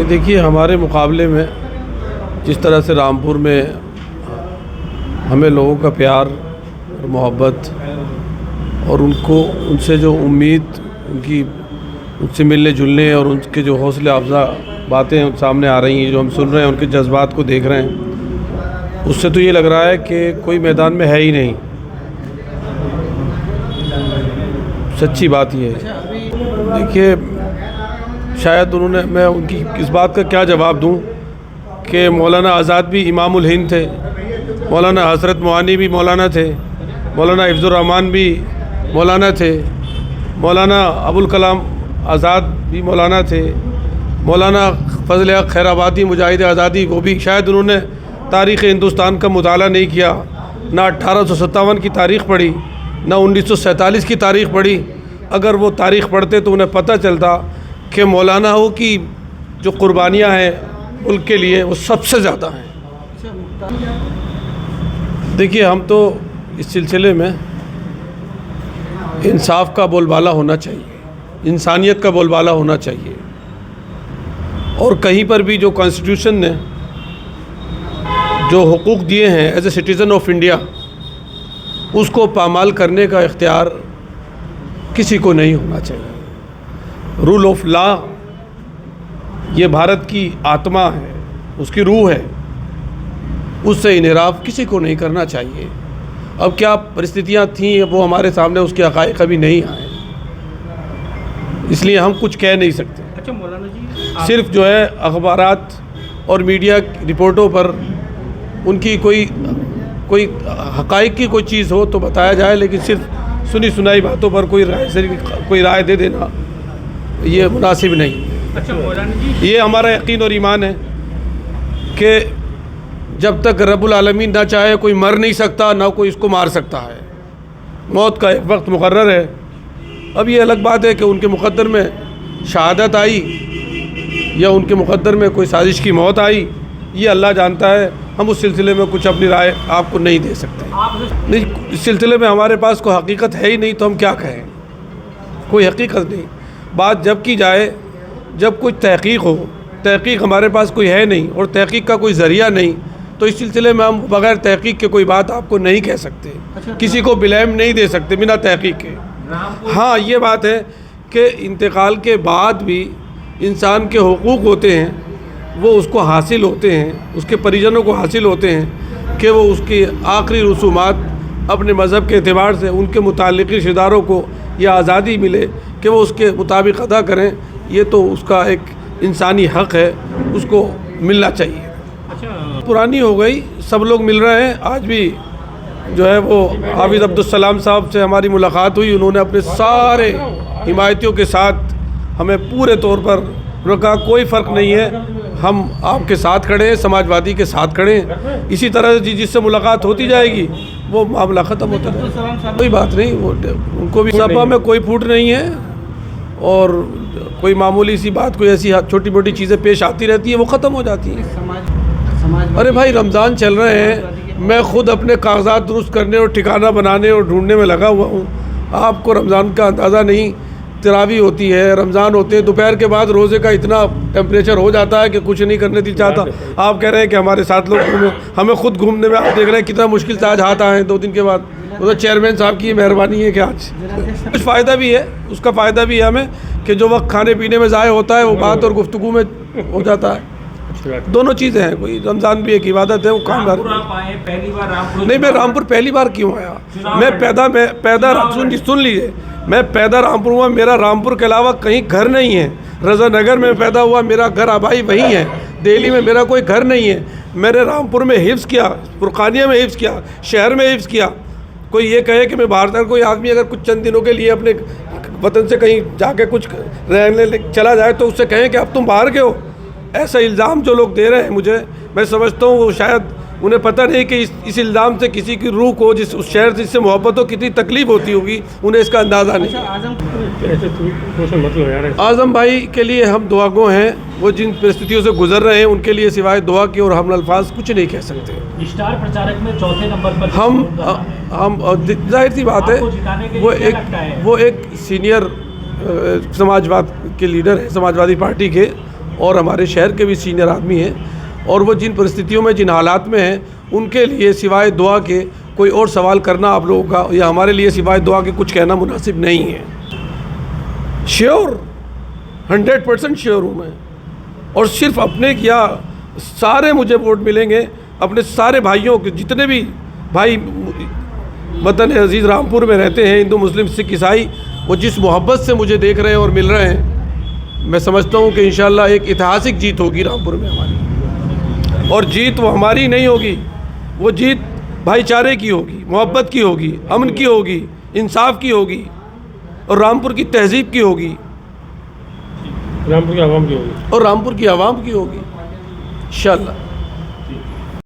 دیکھیے ہمارے مقابلے میں جس طرح سے رامپور میں ہمیں لوگوں کا پیار اور محبت اور ان سے جو امید ان سے ملنے جلنے اور ان کے جو حوصلہ افزا باتیں سامنے آ رہی ہیں جو ہم سن رہے ہیں ان کے جذبات کو دیکھ رہے ہیں اس سے تو یہ لگ رہا ہے کہ کوئی میدان میں ہے ہی نہیں. سچی بات یہ ہے. دیکھیے شاید میں ان کی اس بات کا کیا جواب دوں کہ مولانا آزاد بھی امام الہند تھے, مولانا حضرت معانی بھی مولانا تھے, مولانا حفظ الرحمان بھی مولانا تھے, مولانا ابوالکلام آزاد بھی مولانا تھے, مولانا فضل حق خیر آبادی مجاہد آزادی وہ بھی شاید انہوں نے تاریخ ہندوستان کا مطالعہ نہیں کیا, نہ 1857 کی تاریخ پڑھی نہ 1947 کی تاریخ پڑھی. اگر وہ تاریخ پڑھتے تو انہیں پتہ چلتا کہ مولانا کی جو قربانیاں ہیں ملک کے لیے وہ سب سے زیادہ ہیں. دیکھیے ہم تو اس سلسلے میں انصاف کا بول بالا ہونا چاہیے, انسانیت کا بول بالا ہونا چاہیے, اور کہیں پر بھی جو کانسٹیٹیوشن نے جو حقوق دیے ہیں as a citizen of India اس کو پامال کرنے کا اختیار کسی کو نہیں ہونا چاہیے. رول آف لا یہ بھارت کی آتما ہے, اس کی روح ہے, اس سے انحراف کسی کو نہیں کرنا چاہیے. اب کیا پرستتیاں تھیں وہ ہمارے سامنے اس کے حقائق ابھی نہیں آئے, اس لیے ہم کچھ کہہ نہیں سکتے. اچھا مولانا جی, صرف جو ہے اخبارات اور میڈیا رپورٹوں پر ان کی کوئی حقائق کی کوئی چیز ہو تو بتایا جائے, لیکن صرف سنی سنائی باتوں پر کوئی رائے دے دینا یہ مناسب نہیں. اچھا مولانا جی, یہ ہمارا یقین اور ایمان ہے کہ جب تک رب العالمین نہ چاہے کوئی مر نہیں سکتا, نہ کوئی اس کو مار سکتا ہے. موت کا ایک وقت مقرر ہے. اب یہ الگ بات ہے کہ ان کے مقدر میں شہادت آئی یا ان کے مقدر میں کوئی سازش کی موت آئی, یہ اللہ جانتا ہے. ہم اس سلسلے میں کچھ اپنی رائے آپ کو نہیں دے سکتے. نہیں, اس سلسلے میں ہمارے پاس کوئی حقیقت ہے ہی نہیں تو ہم کیا کہیں, کوئی حقیقت نہیں. بات جب کی جائے جب کچھ تحقیق ہو, تحقیق ہمارے پاس کوئی ہے نہیں اور تحقیق کا کوئی ذریعہ نہیں, تو اس سلسلے میں ہم بغیر تحقیق کے کوئی بات آپ کو نہیں کہہ سکتے, کسی کو بلیم نہیں دے سکتے بنا تحقیق کے. ہاں یہ بات ہے کہ انتقال کے بعد بھی انسان کے حقوق ہوتے ہیں, وہ اس کو حاصل ہوتے ہیں, اس کے پریجنوں کو حاصل ہوتے ہیں کہ وہ اس کی آخری رسومات اپنے مذہب کے اعتبار سے ان کے متعلق رشتہ داروں کو یہ آزادی ملے کہ وہ اس کے مطابق ادا کریں. یہ تو اس کا ایک انسانی حق ہے, اس کو ملنا چاہیے. پرانی ہو گئی, سب لوگ مل رہے ہیں. آج بھی جو ہے وہ حافظ عبدالسلام صاحب سے ہماری ملاقات ہوئی, انہوں نے اپنے سارے حمایتیوں کے ساتھ ہمیں پورے طور پر کہا کوئی فرق نہیں ہے, ہم آپ کے ساتھ کھڑے ہیں, سماج وادی کے ساتھ کھڑے ہیں. اسی طرح سے جس سے ملاقات ہوتی جائے گی وہ معاملہ ختم ہوتا ہے. کوئی بات نہیں, وہ ان کو بھی سپا میں کوئی پھوٹ نہیں ہے, اور کوئی معمولی سی بات کوئی ایسی چھوٹی موٹی چیزیں پیش آتی رہتی ہیں وہ ختم ہو جاتی ہیں. ارے بھائی رمضان چل رہے ہیں, میں خود اپنے کاغذات درست کرنے اور ٹھکانہ بنانے اور ڈھونڈنے میں لگا ہوا ہوں. آپ کو رمضان کا اندازہ نہیں. تراویح ہوتی ہے, رمضان ہوتے ہیں, دوپہر کے بعد روزے کا اتنا ٹیمپریچر ہو جاتا ہے کہ کچھ نہیں کرنے دل چاہتا. آپ کہہ رہے ہیں کہ ہمارے ساتھ لوگ گھومیں, ہمیں خود گھومنے میں آپ دیکھ رہے ہیں کتنا مشکل سے آج ہاتھ آئے ہیں 2 دن کے بعد. وہ تو چیئرمین صاحب کی مہربانی ہے کہ آج کچھ فائدہ بھی ہے, اس کا فائدہ بھی ہے ہمیں کہ جو وقت کھانے پینے میں ضائع ہوتا ہے وہ بات اور گفتگو میں ہو جاتا ہے. دونوں چیزیں ہیں, کوئی رمضان بھی ایک عبادت ہے, وہ کام نہیں. میں رامپور پہلی بار کیوں آیا, میں پیدا سن لیجیے, میں پیدا رامپور ہوا, میرا رامپور کے علاوہ کہیں گھر نہیں ہے. رضا نگر میں پیدا ہوا, میرا گھر آبائی وہیں ہے. دہلی میں میرا کوئی گھر نہیں ہے. میں نے رامپور میں حفظ کیا, فرقانیہ میں حفظ کیا, شہر میں حفظ کیا. کوئی یہ کہے کہ میں باہر تک, کوئی آدمی اگر کچھ چند دنوں کے لیے اپنے وطن سے کہیں جا کے کچھ رہنے چلا جائے تو اس سے کہیں کہ اب تم باہر کے ہو. ایسا الزام جو لوگ دے رہے ہیں مجھے, میں سمجھتا ہوں وہ شاید انہیں پتہ نہیں کہ اس الزام سے کسی کی روح کو, جس اس شہر سے محبت ہو, کتنی تکلیف ہوتی ہوگی, انہیں اس کا اندازہ نہیں. اعظم بھائی کے لیے ہم دعا گو ہیں, وہ جن پرستتیوں سے گزر رہے ہیں ان کے لیے سوائے دعا کی اور ہم الفاظ کچھ نہیں کہہ سکتے. اسٹار پرچارک میں چوتھے نمبر پر ہم ظاہر سی بات ہے وہ ایک سینئر سماجواد کے لیڈر ہیں, سماجوادی پارٹی کے, اور ہمارے شہر کے بھی سینئر آدمی ہیں، اور وہ جن پرستتھیوں میں جن حالات میں ہیں ان کے لیے سوائے دعا کے کوئی اور سوال کرنا آپ لوگوں کا یا ہمارے لیے سوائے دعا کے کچھ کہنا مناسب نہیں ہے۔ شیور 100% شیور ہوں میں، اور صرف اپنے کیا سارے مجھے ووٹ ملیں گے، اپنے سارے بھائیوں کے جتنے بھی بھائی وطن عزیز رامپور میں رہتے ہیں، ہندو مسلم سکھ عیسائی، وہ جس محبت سے مجھے دیکھ رہے ہیں اور مل رہے ہیں، میں سمجھتا ہوں کہ انشاءاللہ ایک اتہاسک جیت ہوگی رامپور میں ہماری، اور جیت وہ ہماری نہیں ہوگی، وہ جیت بھائی چارے کی ہوگی، محبت کی ہوگی، امن کی ہوگی، انصاف کی ہوگی، اور رامپور کی تہذیب کی ہوگی، رامپور کی عوام کی ہوگی، اور رامپور کی عوام کی ہوگی انشاءاللہ۔